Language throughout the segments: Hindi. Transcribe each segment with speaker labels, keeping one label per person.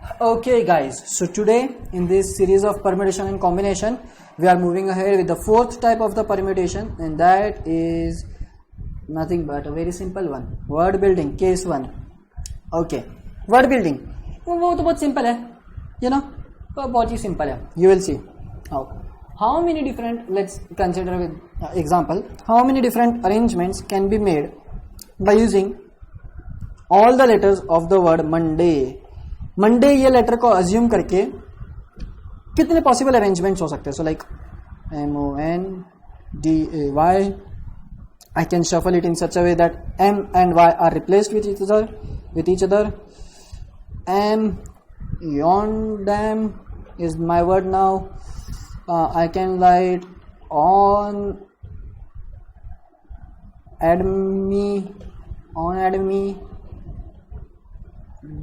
Speaker 1: Okay guys, so today in this series of permutation and combination we are moving ahead with the fourth type of the permutation, and that is nothing but a very simple one, word building, case 1. Okay, word building वो तो बहुत simple है, you know, बहुत ही simple है. You will see how many different, let's consider with example, how many different arrangements can be made by using all the letters of the word Monday. Monday ये लेटर को अज्यूम करके कितने पॉसिबल अरेंजमेंट्स हो सकते हैं. So like MONDAY, I can shuffle it in such a way that M and Y are replaced with each other. Yondam is my word now. I can write on admi,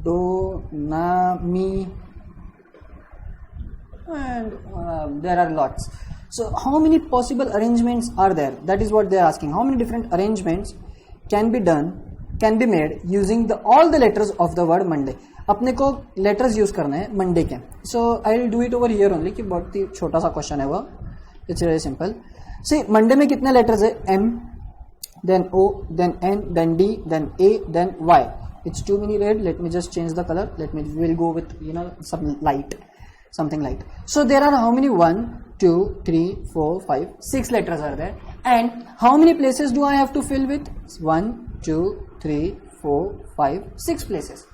Speaker 1: do na mi, and there are lots. So how many possible arrangements are there? That is what they are asking. How many different arrangements can be made using all the letters of the word Monday. अपने को letters use करना है Monday के. So I will do it over here only कि बहुत ही छोटा सा question है वो. It's very simple. See, Monday में कितने letters है? M, then O, then N, then D, then A, then Y. It's too many red. Let me just change the color. We'll go with something light. So there are how many? 1, 2, 3, 4, 5, 6 letters are there. And how many places do I have to fill with? 1, 2, 3, 4, 5, 6 places.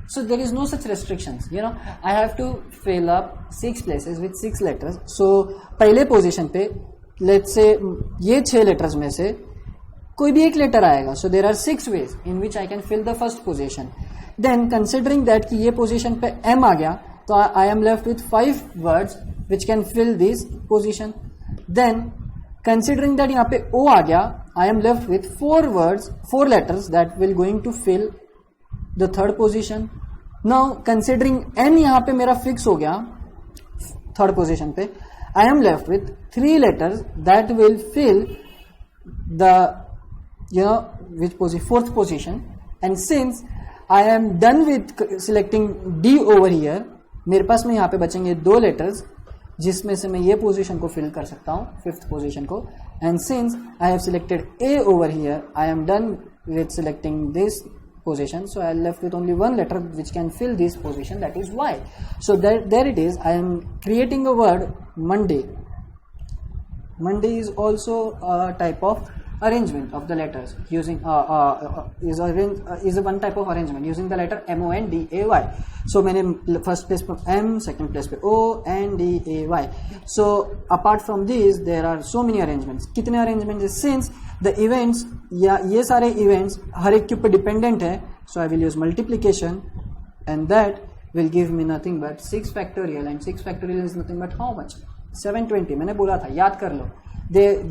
Speaker 1: So there is no such restrictions. I have to fill up 6 places with 6 letters. So पहले position पे let's say ये 6 letters में से कोई भी एक लेटर आएगा. सो there are 6 ways in which I can fill the first position. Then considering that कि ये position पे M आ गया, तो I am left with 5 words which can fill this position. Then considering that यहाँ पे O आ गया, I am left with 4 letters that will going to fill the third position. Now considering N यहाँ पे मेरा fix हो गया third position पे, I am left with 3 letters that will fill the fourth position. And since I am done with selecting D over here, मेरे पास में यहाँ पे बचेंगे 2 letters जिसमें से मैं ये position को fill कर सकता हूँ, 5th position को. And since I have selected A over here, I am done with selecting this position, so I am left with only 1 letter which can fill this position, that is Y. So there it is. I am creating a word Monday. Monday is also a type of arrangement of the letters using is one type of arrangement using the letter MONDAY. So मैंने first place पे M, second place पे O, N, D, A, Y. So apart from these there are so many arrangements. कितने arrangements? Since the events या ये सारे events हर एक के ऊपर dependent है, so I will use multiplication, and that will give me nothing but 6 factorial, and 6 factorial is nothing but how much? 720. मैंने बोला था, याद कर लो.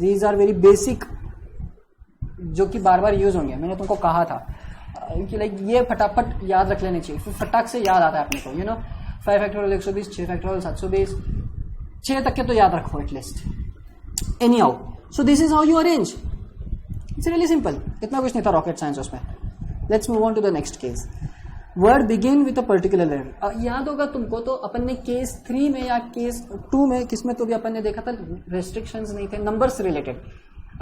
Speaker 1: These are very basic, जो कि बार बार यूज होंगे. मैंने तुमको कहा था कि लाइक ये फटाफट याद रख लेने चाहिए, फिर फटाक से याद आता है अपने को. 5 फैक्टोरियल 120, 6 फैक्टोरियल 720, 6 तक के तो याद रखो at least. Anyhow, so this is how you arrange. It's really simple. इतना कुछ नहीं था रॉकेट साइंस उसमें. Let's move on to the next case. Word begin with a particular letter. याद होगा तुमको, तो अपन ने केस 3 में या केस 2 में किसमें तो भी अपन ने देखा था रेस्ट्रिक्शंस नहीं थे, नंबर से रिलेटेड.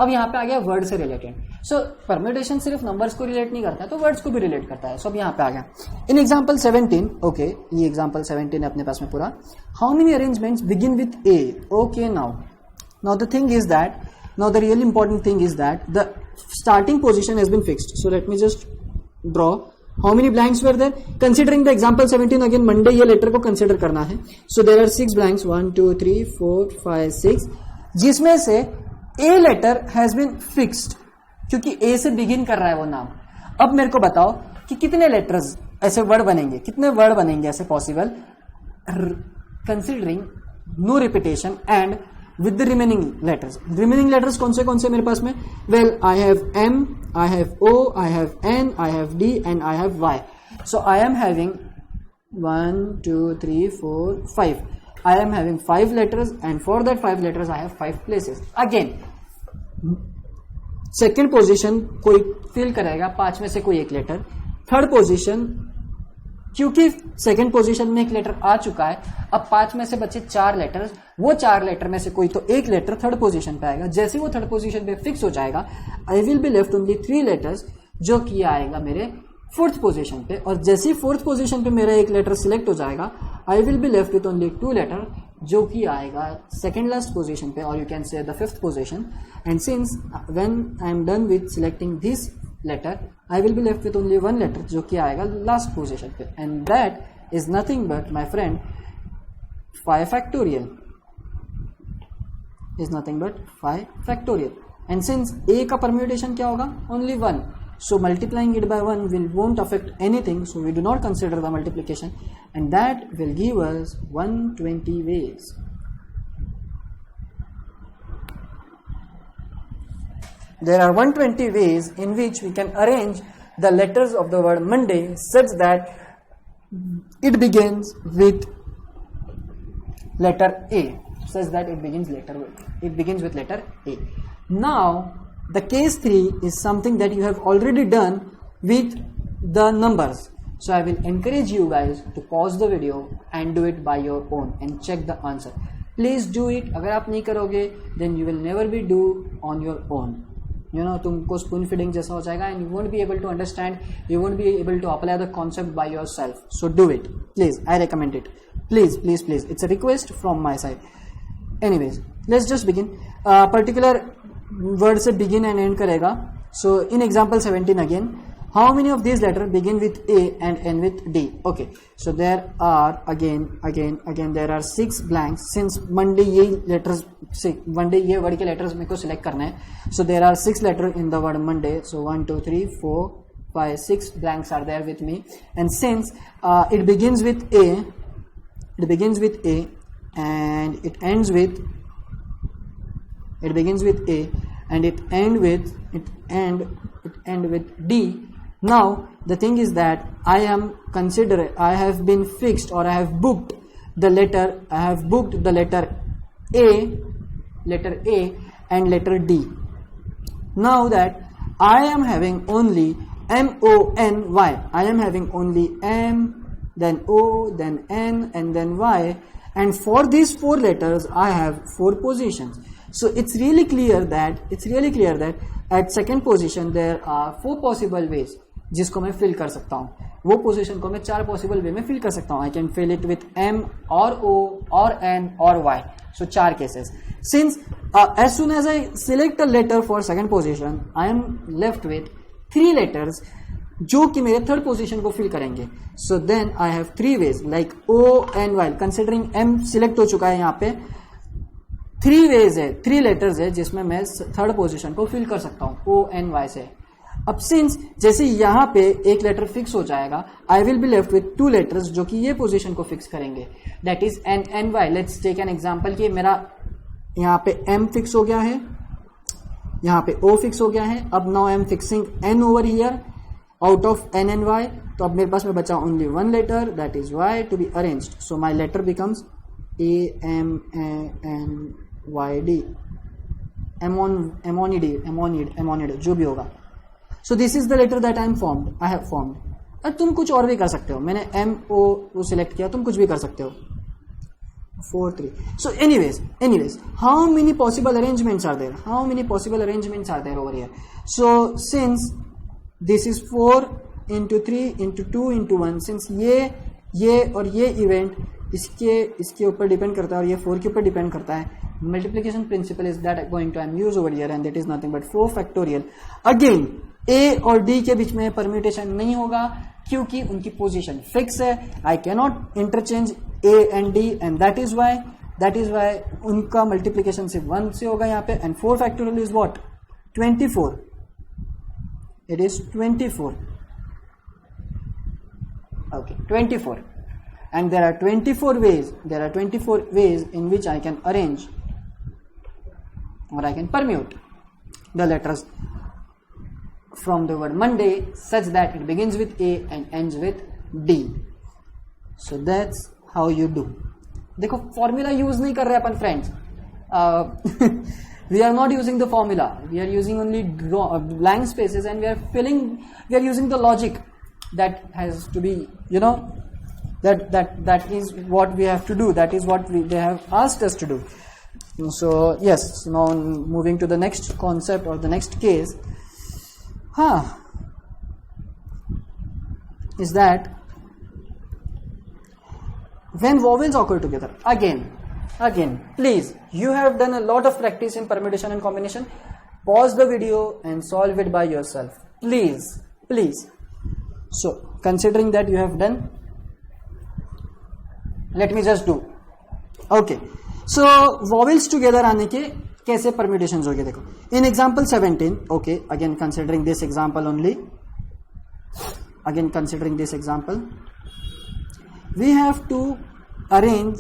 Speaker 1: अब यहाँ पे आ गया वर्ड से रिलेटेड. सो परम्यूटेशन सिर्फ नंबर्स को रिलेट नहीं करता है, तो वर्ड्स को भी रिलेट करता है. सो अब यहाँ पे आ गया इन एग्जाम्पल 17. ओके, ये एग्जाम्पल 17 है अपने पास में पूरा. How many arrangements begin with A. Okay, now the thing is that, now the really important thing is that the starting position has been fixed. So let me just draw how many blanks were there. Considering the example 17 again, Monday ये लेटर को कंसिडर करना है. So there are 6 blanks, 1 2 3 4 5 6, जिसमें से A letter has been fixed क्योंकि A से begin कर रहा है वो नाम. अब मेरे को बताओ कि कितने letters ऐसे वर्ड बनेंगे, कितने वर्ड बनेंगे ऐसे possible, considering no repetition and with the remaining letters. Remaining letters कौन से मेरे पास में? Well, I have M, I have O, I have N, I have D, and I have Y. So I am having 1 2 3 4 5. I am having 5 letters, and for that 5 letters I have 5 places. Again, second position कोई fill करेगा 5 में से कोई एक letter. Third position क्योंकि सेकंड पोजीशन में एक लेटर आ चुका है, अब 5 में से बचे 4 लेटर्स, वो 4 लेटर में से कोई तो एक लेटर थर्ड पोजीशन पे आएगा। जैसे वो थर्ड पोजीशन पे फिक्स हो जाएगा, I will be left only 3 letters, जो कि आएगा मेरे फोर्थ पोजीशन पे। और जैसे ही फोर्थ पोजीशन पे मेरा एक लेटर सिलेक्ट हो जाएगा, I will be left with only 2 letter, जो कि आएगा सेकेंड लास्ट पोजीशन पे, और you can say the fifth position. And since when I am done with selecting this letter, I will be left with only 1 letter, जो कि आएगा लास्ट पोजीशन पे। And that is nothing but my friend 5 factorial, is nothing but 5 factorial. And since a का परम्यूटेशन क्या होगा, only 1, so multiplying it by 1 won't affect anything, so we do not consider the multiplication, and that will give us 120 ways. There are 120 ways in which we can arrange the letters of the word Monday such that it begins with letter A, such that it begins with letter A. Now the case 3 is something that you have already done with the numbers. So I will encourage you guys to pause the video and do it by your own and check the answer. Please do it. अगर आप नहीं करोगे then you will never be do on your own. You know, तुमको spoon feeding जैसा हो जाएगा and you won't be able to understand, you won't be able to apply the concept by yourself. So do it. Please, I recommend it. Please, please, please. It's a request from my side. Anyways, let's just begin. Particular word से बिगिन एंड एंड करेगा. So in example 17 again, how many of this letter begin with A and end with D. Okay, so there are again there are 6 blanks. Since Monday ये लेटर्स से मंडे ये वर्ड के लेटर्स मेरे को सिलेक्ट करना है. So there are 6 letter in the word Monday. So 1 2 3 4 5 6 blanks are there with me. And since it begins with A and it ends with A and it end with D. Now the thing is that I have been fixed, or I have booked the letter A and letter D. Now that I am having only MONY, I am having only M, then O, then N, and then Y, and for these 4 letters I have 4 positions. So it's really clear that at second position there are 4 possible ways जिसको मैं fill कर सकता हूँ. वो position को मैं 4 possible way में fill कर सकता हूँ. I can fill it with M or O or N or Y. So 4 cases. Since as soon as I select a letter for second position, I am left with 3 letters जो कि मेरे थर्ड पोजीशन को फिल करेंगे. So then I have 3 ways like O N Y. Considering M select हो चुका है यहाँ पे, 3 ways है, 3 लेटर्स है जिसमें मैं थर्ड पोजीशन को फिल कर सकता हूँ O N Y से. अब सिंस जैसे यहाँ पे एक लेटर फिक्स हो जाएगा, I will be left with 2 letters जो कि ये पोजीशन को फिक्स करेंगे, that is N N Y. Let's take an example कि मेरा यहाँ पे M फिक्स हो गया है, यहाँ पे O फिक्स हो गया है. अब now I am fixing N over here out of N and Y. तो अब मेरे पास में बचा only 1 letter, that is Y to be arranged. So my letter becomes A M N Y D, एमोनिड जो भी होगा. So this is the letter that I have formed. और तुम कुछ और भी कर सकते हो. मैंने M O को सिलेक्ट किया, तुम कुछ भी कर सकते हो. 4 3. So anyways, how many possible arrangements are there? Over here? So since this is 4 into 3 into 2 into 1, since ये और ये इवेंट इसके ऊपर डिपेंड करता है और ये 4 के ऊपर डिपेंड करता है. Multiplication principle is that going to I am use over here and that is nothing but 4 factorial. Again A और D के बीच में परम्यूटेशन नहीं होगा क्योंकि उनकी पोजीशन फिक्स है. I cannot interchange A and D and that is why उनका मल्टीप्लिकेशन सिर्फ 1 से होगा यहाँ पे. And 4 factorial is what? 24. It is 24. Okay, 24. And there are 24 ways in which I can arrange or I can permute the letters from the word Monday such that it begins with A and ends with D. So that's how you do. देखो formula use नहीं कर रहे अपन friends. We are not using the formula. We are using only blank spaces and we are using the logic. that has to be, you know, that is what we have to do, that is what they have asked us to do. So yes, now moving to the next concept or the next case, is that when vowels occur together, again please, you have done a lot of practice in permutation and combination. Pause the video and solve it by yourself, please. So considering that you have done, let me just do. Okay, so vowels together आने के कैसे permutations हो गए देखो. In example 17, okay, again considering this example only, we have to arrange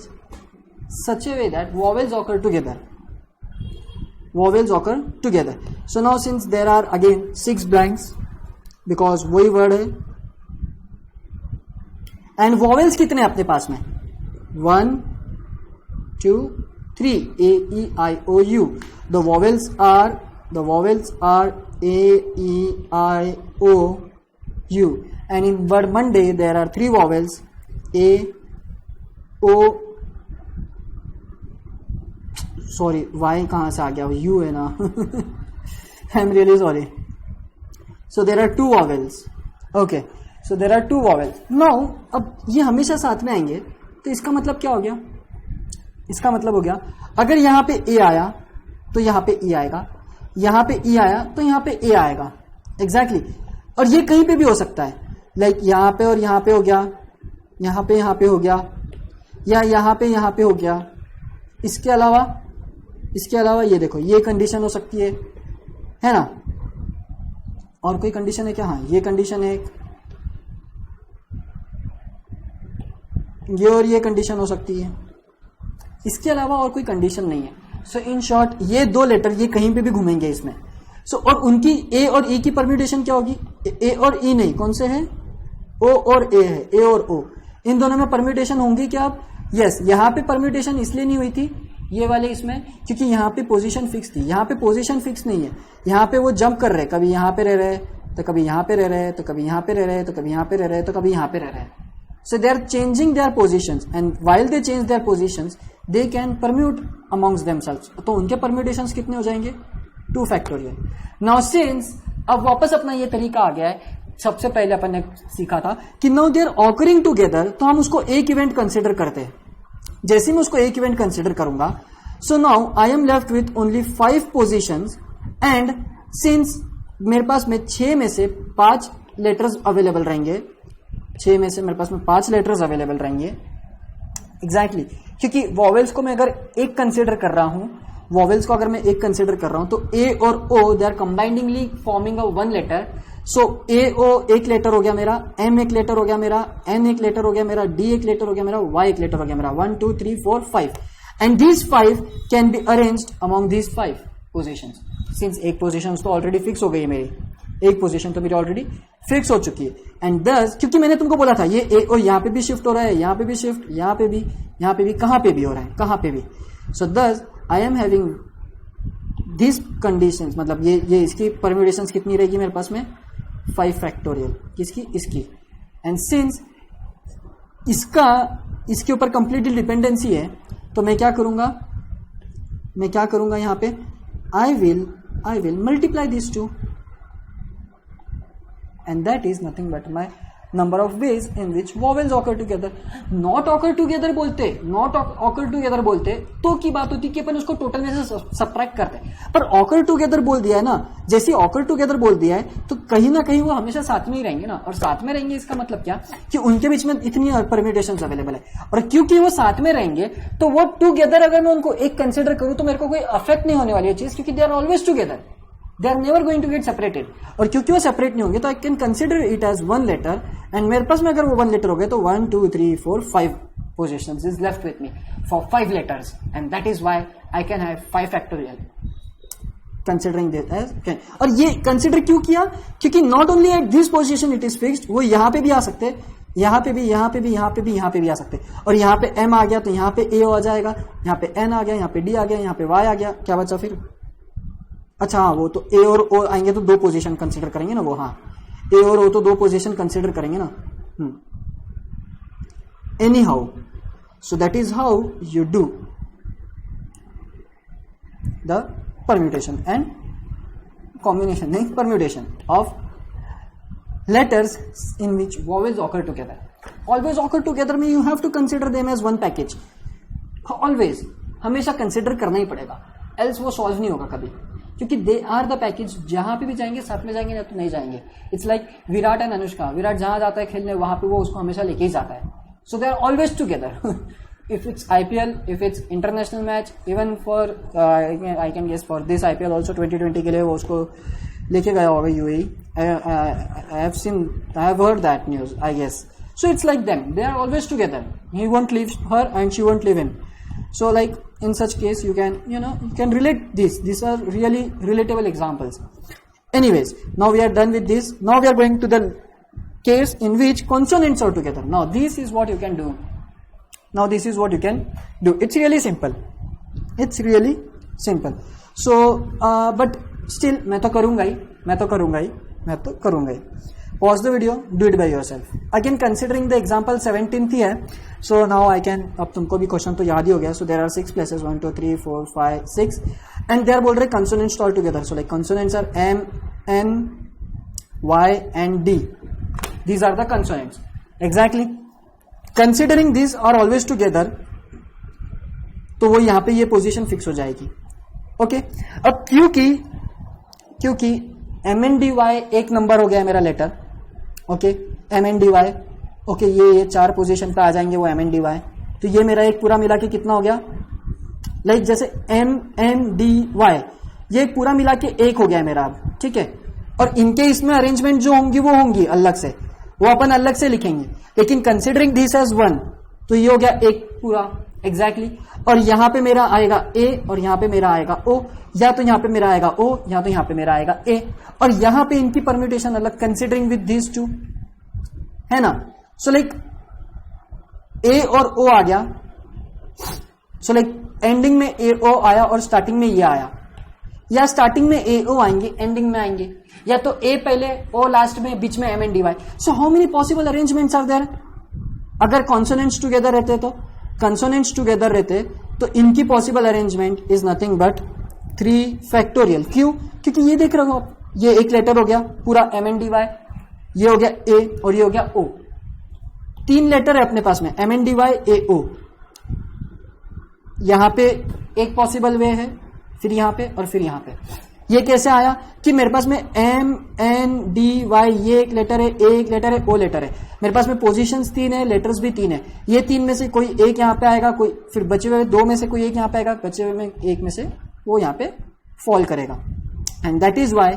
Speaker 1: such a way that vowels occur together. So now since there are again 6 blanks, because वही word है, and vowels कितने अपने पास में, 1 2 3, A E I O U. The vowels are A E I O U, and in word Monday there are 3 vowels, A O, sorry Y कहाँ से आ गया, U है ना. I'm really sorry. So there are 2 vowels. Okay, so there are 2 vowels. Now अब ये हमेशा साथ में आएंगे, तो इसका मतलब क्या हो गया, इसका मतलब हो गया अगर यहाँ पे ए आया तो यहाँ पे ई आएगा, यहाँ पे ई आया तो यहाँ पे ए आएगा. एग्जैक्टली. और ये कहीं पे भी हो सकता है, लाइक यहाँ पे और यहाँ पे हो गया, यहाँ पे हो गया, या यहाँ पे हो गया. इसके अलावा ये देखो, ये कंडीशन हो सकती है ना. और कोई कंडीशन है क्या? हाँ, ये कंडीशन है, ये और ये कंडीशन हो सकती है. इसके अलावा और कोई कंडीशन नहीं है. सो इन शॉर्ट ये 2 लेटर ये कहीं पे भी घूमेंगे इसमें. सो और उनकी ए और ई की परम्यूटेशन क्या होगी? ए और ई नहीं, कौन से हैं? ओ और ए है, ए और ओ. इन दोनों में परम्यूटेशन होंगी क्या? अब यस, यहाँ पे परम्यूटेशन इसलिए नहीं हुई थी ये वाले इसमें, क्योंकि यहाँ पे पोजीशन फिक्स थी. यहाँ पे पोजीशन फिक्स नहीं है, यहाँ पे वो जंप कर रहे, कभी यहाँ पे रह रहे, तो कभी यहाँ पे रह रहे, तो कभी यहाँ पे रह रहे, तो कभी यहाँ पे रह रहे, तो कभी यहाँ पे रह रहे. So they are changing their positions, and while they change their positions, they can permute amongst themselves. तो उनके permutations कितने हो जाएंगे? 2 factorial. Now since अब वापस अपना ये तरीका आ गया है, सबसे पहले अपन ने सीखा था कि now they are occurring together, तो हम उसको एक इवेंट कंसिडर करते हैं. जैसे मैं उसको एक इवेंट कंसिडर करूंगा, so now I am left with only 5 positions, and since मेरे पास में 6 में से 5 लेटर्स अवेलेबल रहेंगे, 6 में से मेरे पास में 5 लेटर्स अवेलेबल रहेंगे. एग्जैक्टली, क्योंकि वॉवेल्स को मैं अगर एक कंसिडर कर रहा हूं, तो ए और O they are combiningly forming a 1 letter. So A O एक लेटर हो गया मेरा, एम एक लेटर हो गया मेरा, एन एक लेटर हो गया मेरा, डी एक लेटर हो गया मेरा, वाई एक लेटर हो गया मेरा. 1 2 3 4 5, and these 5 can be arranged among these 5 positions. Since एक पोजिशन तो ऑलरेडी फिक्स हो गई है मेरी, एक पोजीशन तो मेरी ऑलरेडी फिक्स हो चुकी है. एंड दस, क्योंकि मैंने तुमको बोला था ये ए और यहाँ पे भी शिफ्ट हो रहा है, यहाँ पे भी शिफ्ट, यहाँ पे भी, कहाँ पे भी हो रहा है, कहाँ पे भी. सो दस I am having this conditions, मतलब ये इसकी परम्यूटेशंस कितनी रहेगी मेरे पास में? 5 फैक्टोरियल. किसकी? इसकी. एंड सिंस इसके ऊपर कंप्लीटली डिपेंडेंसी है, तो मैं क्या करूंगा यहाँ पे? आई will multiply this 2, and that is nothing but my number of ways in which vowels occur together. Not occur together बोलते तो की बात होती कि अपन उसको टोटल में से सब्ट्रैक्ट करते हैं. पर occur together बोल दिया है ना, जैसे occur together बोल दिया है तो कहीं ना कहीं वो हमेशा साथ में ही रहेंगे ना. और साथ में रहेंगे इसका मतलब क्या कि उनके बीच में इतनी परम्यूटेशंस अवेलेबल है, और क्योंकि वो साथ में रहेंगे तो वो टूगेदर अगर मैं उनको एक कंसिडर करूं तो मेरे को कोई अफेक्ट नहीं होने वाली है चीज, क्योंकि they are always together. They are never going to get separated. और क्योंकि वो सेपरेट नहीं होंगे तो I can consider it as 1 letter, and मेरे पास में अगर वो 1 letter हो गए तो 1 2 3 4 5 positions is left with me for 5 letters, and that is why I can have 5 factorial considering this as can. और ये consider क्यों किया? क्योंकि not only at this position it is fixed, वो यहाँ पे भी आ सकते, यहाँ पे भी आ सकते. और यहाँ पे M आ गया तो यहाँ पे A आ जाएगा, यहाँ पे N आ गया, यहाँ पे D आ गया, यहाँ पे Y आ गया. क्या बचा फिर? अच्छा हाँ, वो तो ए और ओ आएंगे तो 2 पोजीशन कंसिडर करेंगे ना वो. हाँ, ए और ओ तो दो पोजीशन कंसिडर करेंगे ना. Anyhow, so that is how you do the permutation and combination, नहीं permutation of letters in which vowels occur together. Always occur together में you have to consider them as one package. Always, हमेशा consider करना ही पड़ेगा, else वो solve नहीं होगा कभी, क्योंकि they are the package. जहां पे भी जाएंगे साथ में जाएंगे या तो नहीं जाएंगे. It's like Virat and Anushka. Virat जहां जाता है खेलने वहां पे वो उसको हमेशा लेके ही जाता है. So they are always together. If it's IPL, if it's international match, even for I can guess for this IPL also 2020 के लिए वो उसको लेके गया होगा UAE. I have heard that news, I guess. So it's like them. They are always together. He won't leave her and she won't leave him. So like in such case, you can relate this. These are really relatable examples. Anyways, now we are done with this. Now we are going to the case in which consonants are together. Now this is what you can do. It's really simple. So, but still मैं तो करूंगा ही. Pause the video, do it by yourself. Again, considering the example 17th ही है, so now I can, अब तुमको भी क्वेश्चन तो याद ही हो गया. So there are 6 places, 1 2 3 4 5 6, and they are बोल रहे consonants all together. So like consonants are M, N, Y and D. These are the consonants. Exactly. Considering these are always together, तो वो यहाँ पे ये पोजीशन फिक्स हो जाएगी. ओके, अब क्योंकि MNDY एक नंबर हो गया मेरा लेटर. Okay, MNDY. ओके, ये 4 पोजीशन पे आ जाएंगे वो MNDY. तो ये मेरा एक पूरा मिला के कितना हो गया, लाइक जैसे MNDY ये एक पूरा मिला के एक हो गया मेरा अब. ठीक है, और इनके इसमें अरेंजमेंट जो होंगी वो होंगी अलग से, वो अपन अलग से लिखेंगे. लेकिन कंसिडरिंग दिस एज 1, तो ये हो गया एक पूरा. एग्जैक्टली. और यहां पे मेरा आएगा ए और यहां पे मेरा आएगा ओ, या तो यहां पे मेरा आएगा ओ या तो यहां पे मेरा आएगा ए, और यहां पे इनकी परम्यूटेशन अलग, कंसिडरिंग विद दिस 2, है ना. सो लाइक ए और ओ आ गया. सो लाइक एंडिंग में ए ओ आया और स्टार्टिंग में ये आया, या स्टार्टिंग में ए ओ आएंगे एंडिंग में आएंगे, या तो ए पहले ओ लास्ट में, बीच में MNDY. So how many possible arrangements are there. अगर कॉन्सोनेंट्स टुगेदर रहते तो इनकी possible arrangement is nothing but 3 factorial. क्यों? क्योंकि ये देख रहे हो आप, ये एक लेटर हो गया पूरा MNDY, ये हो गया ए और ये हो गया ओ. 3 लेटर है अपने पास में, MNDY A O. यहां पे एक पॉसिबल वे है, फिर यहां पे और फिर यहां पे. ये कैसे आया कि मेरे पास में MNDY ये एक लेटर है, ए एक लेटर है, ओ लेटर है. मेरे पास में पोजीशंस 3 है, लेटर्स भी 3 है. ये 3 में से कोई एक यहां पे आएगा, कोई फिर बचे हुए 2 में से कोई एक यहां पे आएगा, बचे हुए में एक में से वो यहां पे फॉल करेगा. And that is why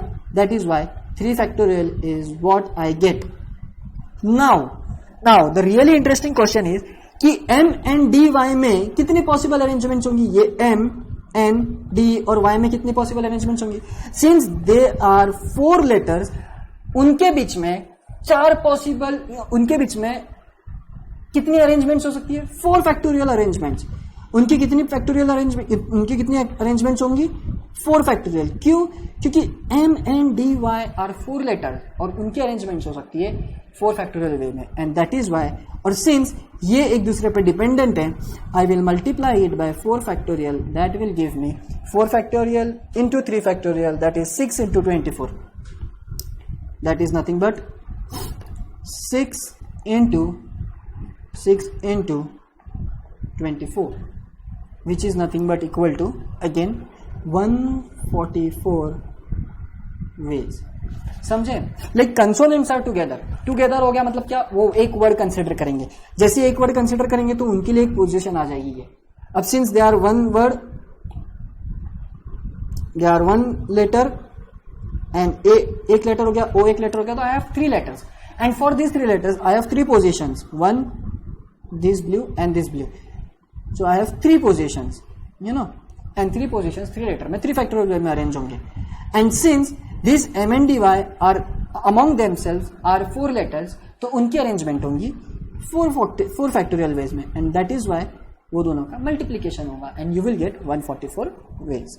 Speaker 1: 3 factorial is what I get. Now the really interesting question is कि MNDY में कितने पॉसिबल अरेंजमेंट्स होंगी. ये M, N, D और Y में कितनी पॉसिबल अरेंजमेंट्स होंगी. सिंस दे आर 4 लेटर्स, उनके बीच में 4 पॉसिबल, उनके बीच में कितनी अरेंजमेंट्स हो सकती है, 4 फैक्टोरियल अरेंजमेंट्स. उनकी कितनी अरेंजमेंट्स होंगी, 4 फैक्टोरियल. क्यों? क्योंकि MNDY आर 4 लेटर और उनकी अरेंजमेंट्स हो सकती है 4 फैक्टोरियल वे में. एंड दैट इज वाई, और सिंस ये एक दूसरे पे डिपेंडेंट है, आई will multiply it by 4 factorial. That will give me 4 factorial into 3 factorial, that is 6 into 24. That is nothing but 6 into 24, which is nothing but equal to again 144 ways. समझे? लाइक कंसोनेंट्स आर टुगेदर हो गया, मतलब क्या, वो एक वर्ड कंसिडर करेंगे. जैसे एक वर्ड कंसिडर करेंगे तो उनके लिए एक पोजीशन आ जाएगी ये. अब since they are one word, they are 1 letter and A एक लेटर हो गया, ओ एक लेटर हो गया, तो I have 3 letters. And for this 3 letters I have 3 positions, 1 this blue and this blue. So I have 3 positions, and 3 positions 3 letter में 3 factorial में arrange होंगे. And since these MNDY are among themselves are 4 letters, तो उनकी arrangement होंगी 4 factorial ways में, and that is why वो दोनों का multiplication होगा and you will get 144 ways.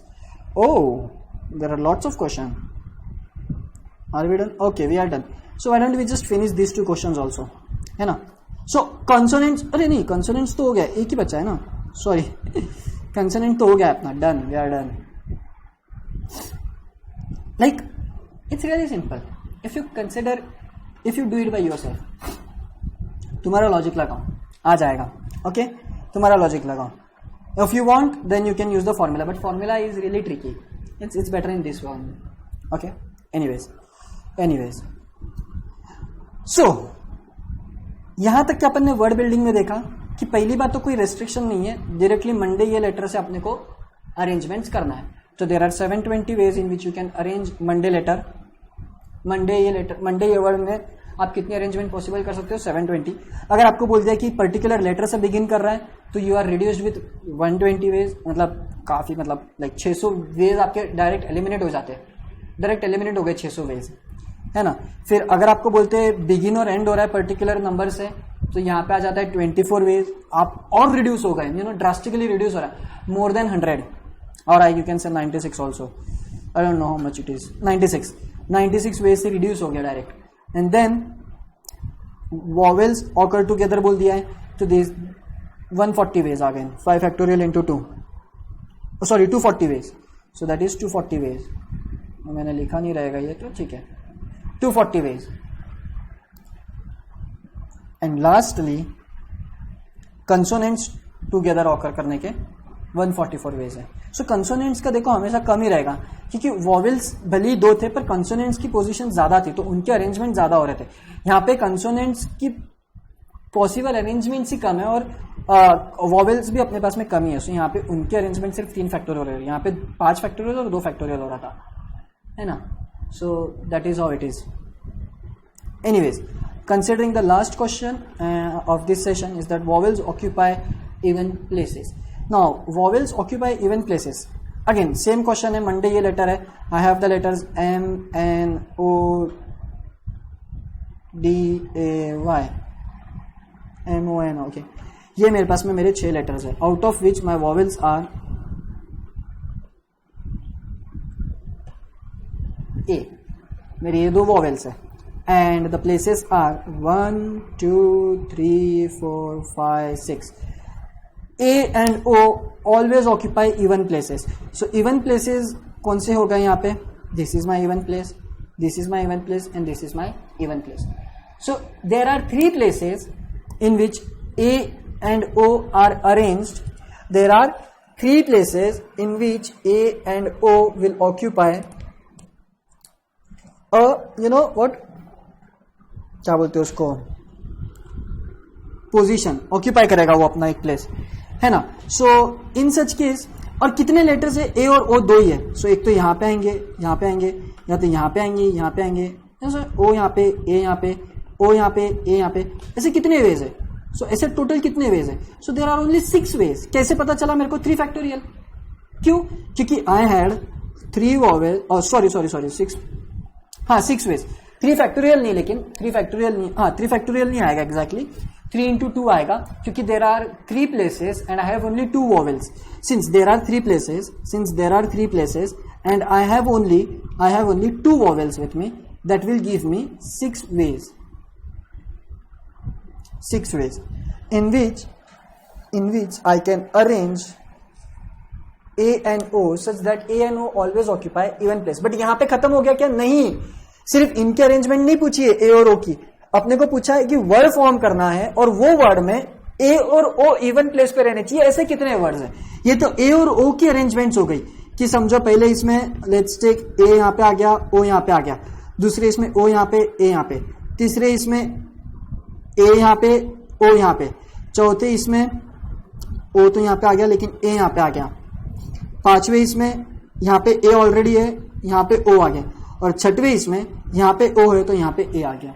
Speaker 1: Oh, there are lots of questions. Are we done? Okay, we are done. So why don't we just finish this 2 questions also, है ना. सो कंसोनेंट्स, अरे नहीं कंसोनेंट्स तो हो गया, एक ही बचा है ना, सॉरी कंसोनेंट तो हो गया अपना, done, we are done. Like it's really simple if you consider, if you do it by yourself. तुम्हारा लॉजिक लगाओ, आ जाएगा. ओके, तुम्हारा लॉजिक लगाओ. If you want, then you can use the formula, but formula is really tricky. It's better in this one. Okay. Anyways. So यहां तक क्या अपन ने वर्ड बिल्डिंग में देखा कि पहली बात तो कोई रेस्ट्रिक्शन नहीं है, डायरेक्टली मंडे ये लेटर से अपने को अरेंजमेंट्स करना है. तो there are 720 ways in which you can arrange Monday letter. Monday ये वर्ड में आप कितने अरेंजमेंट पॉसिबल कर सकते हो, 720. अगर आपको बोल दिया कि पर्टिकुलर लेटर से बिगिन कर रहा है तो you are reduced with 120 ways, मतलब काफी, मतलब लाइक 600 वेज आपके डायरेक्ट एलिमिनेट हो जाते हैं, डायरेक्ट एलिमिनेट हो गए 600 वेज, है ना. फिर अगर आपको बोलते हैं बिगिन और एंड हो रहा है पर्टिकुलर नंबर से, तो यहाँ पे आ जाता है 24 वेज. आप और रिड्यूस हो गए, ड्रास्टिकली रिड्यूस हो रहा है, मोर देन 100, और you can say 96 also, I don't know how much it is, 96 ways से रिड्यूस हो गया direct. And then vowels occur together बोल दिया है, तो दिस 140 वेज आ गए, 5 factorial into 2, sorry 240 ways, so that is 240 ways. मैंने लिखा नहीं रहेगा ये, तो ठीक है, 240 ways. And lastly consonants together occur करने के 144 वेज है. सो कंसोनेंट्स का देखो हमेशा कम ही रहेगा, क्योंकि वॉवेल्स भले ही 2 थे पर कंसोनेंट्स की पोजीशन ज्यादा थी, तो उनके अरेंजमेंट ज्यादा हो रहे थे. यहाँ पे कंसोनेंट्स की पॉसिबल अरेंजमेंट्स ही कम है और वॉवेल्स भी अपने पास में कम ही है. सो यहाँ पे उनके अरेंजमेंट सिर्फ 3 फैक्टोरियल हो रहे हैं, यहाँ पे 5 फैक्टोरियल और 2 फैक्टोरियल हो रहा था, है ना. सो that is how it is. Anyways, considering the last question of this session is that vowels occupy even places. Now vowels occupy even places. Again same question है, मंडे ये लेटर है, I have the letters M N O D A Y, M O N. okay, ये मेरे पास में मेरे 6 लेटर्स है, out of which my vowels are A. मेरे ये 2 vowels है. And the places are 1, 2, 3, 4, 5, 6. A and O always occupy even places. So even places कौन से हो गए यहाँ पे? This is my even place, this is my even place, and this is my even place. So there are 3 places in which A and O are arranged. There are 3 places in which A and O will occupy a, you know what? क्या बोलते हैं उसको, पोजीशन ऑक्यूपाई करेगा वो अपना एक प्लेस, है ना. सो इन सच केस, और कितने लेटर्स है, ए और ओ 2 ही है. सो एक तो यहाँ पे आएंगे, यहाँ पे आएंगे, या तो यहाँ पे आएंगे, यहाँ पे आएंगे, ओ यहाँ पे, ए यहाँ पे, ओ यहाँ पे, ए यहाँ पे, ऐसे कितने वेज है. सो ऐसे टोटल कितने वेज है. So there are only 6 ways. कैसे पता चला मेरे को? 3 फैक्टोरियल. क्यों? क्योंकि आई हैड 3 वॉवेल, और सॉरी 6, हाँ 6 वेज. 3 फैक्टोरियल नहीं, लेकिन 3 फैक्टोरियल नहीं, हाँ 3 फैक्टोरियल नहीं आएगा एग्जैक्टली, 3 into 2 आएगा, क्योंकि there are 3 places and I have only 2 vowels. Since there are 3 places and I have only 2 vowels with me, that will give me 6 ways. 6 ways in which I can arrange A and O such that A and O always occupy even place. But यहाँ पे खत्म हो गया क्या? नहीं, सिर्फ इनके अरेंजमेंट नहीं पूछी है ए और ओ की, अपने को पूछा है कि वर्ड फॉर्म करना है और वो वर्ड में ए और ओ इवन प्लेस पे रहने चाहिए. ऐसे कितने वर्ड्स हैं? ये तो ए और ओ की अरेंजमेंट्स हो गई कि समझो पहले इसमें लेट्स टेक ए यहाँ पे आ गया, ओ यहाँ पे आ गया, दूसरे इसमें ओ यहाँ पे, ए यहाँ पे, तीसरे इसमें ए यहाँ पे, ओ यहाँ पे, चौथे इसमें ओ तो यहाँ पे आ गया लेकिन ए यहाँ पे आ गया, पांचवे इसमें यहाँ पे ए ऑलरेडी है, यहाँ पे ओ आ गया, और छठवें इसमें यहाँ पे ओ है तो यहाँ पे ए आ गया.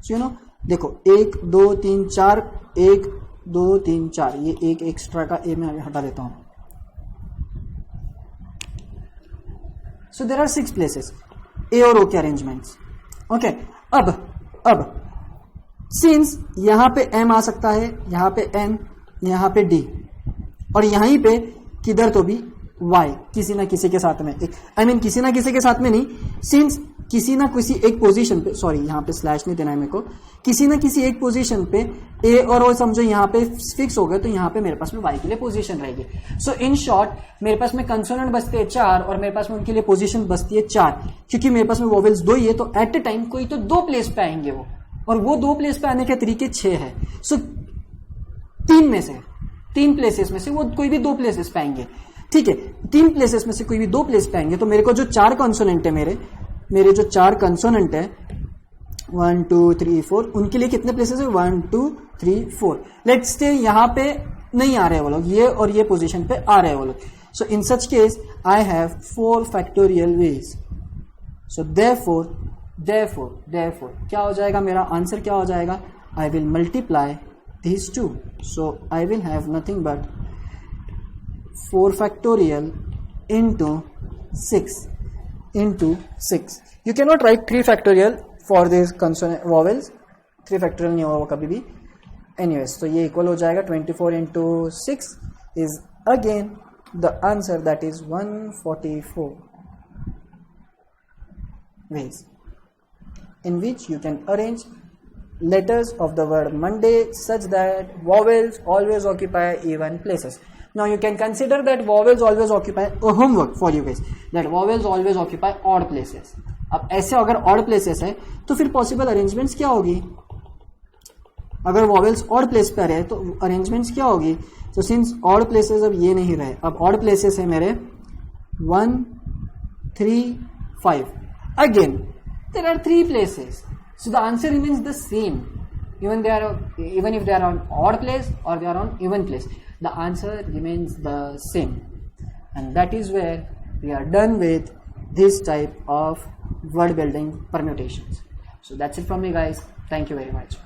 Speaker 1: सुनो देखो 1 2 3 4, 1 2 3 4, ये एक एक्स्ट्रा का ए में हटा देता हूं. So there are 6 places A और ओ के अरेंजमेंट्स. ओके, अब सिंस यहां पे एम आ सकता है, यहां पे एन, यहां पे डी, और यहीं पे किधर तो भी y किसी ना किसी के साथ में एक, I mean किसी ना किसी के साथ में नहीं, सिंस किसी ना किसी एक पोजीशन पे, सॉरी यहाँ पे स्लैश नहीं देना है मेरे को, किसी ना किसी एक पोजीशन पे a और o समझो यहाँ पे फिक्स हो गए, तो यहाँ पे मेरे पास में y के लिए पोजीशन रहेगी. सो इन शॉर्ट मेरे पास में कंसोनेंट बचते हैं 4 और मेरे पास में उनके लिए पोजीशन बचती है 4, क्योंकि मेरे पास में वोवेल्स 2 ही है, तो एट ए टाइम कोई तो 2 प्लेस पे आएंगे वो, और वो 2 प्लेस पे आने के तरीके 6 है. सो 3 प्लेसेस में से वो कोई भी 2 प्लेसेस पे आएंगे. ठीक है, 3 प्लेसेस में से कोई भी 2 प्लेस पे आएंगे, तो मेरे को जो 4 कंसोनेंट है मेरे जो 4 कंसोनेंट है 1 2 3 4, उनके लिए कितने प्लेसेस है 1 2 3 4. लेट्स से यहाँ पे नहीं आ रहे वो लोग, ये और ये पोजीशन पे आ रहे हैं वो लोग. So in such case I have 4 factorial ways. So therefore क्या हो जाएगा, मेरा आंसर क्या हो जाएगा, I will multiply these two. So I will have nothing but 4 factorial into 6 into 6. You cannot write 3 factorial for these consonant vowels. 3 factorial नहीं होगा कभी भी. Anyways, तो ये इक्वल हो जाएगा 24 into 6 is again the answer, that is 144 ways in which you can arrange letters of the word Monday such that vowels always occupy even places. Now you can consider that vowels always occupy a homework for you guys, that vowels always occupy odd places. अब ऐसे अगर odd places है तो फिर possible arrangements क्या होगी, अगर vowels odd place पे रहे तो arrangements क्या होगी. So since odd places अब ये नहीं रहे, अब odd places है मेरे 1 3 5. Again there are 3 places. So the answer remains the same, even if they are on odd place or they are on even place. The answer remains the same, and that is where we are done with this type of word building permutations. So that's it from me, guys. Thank you very much.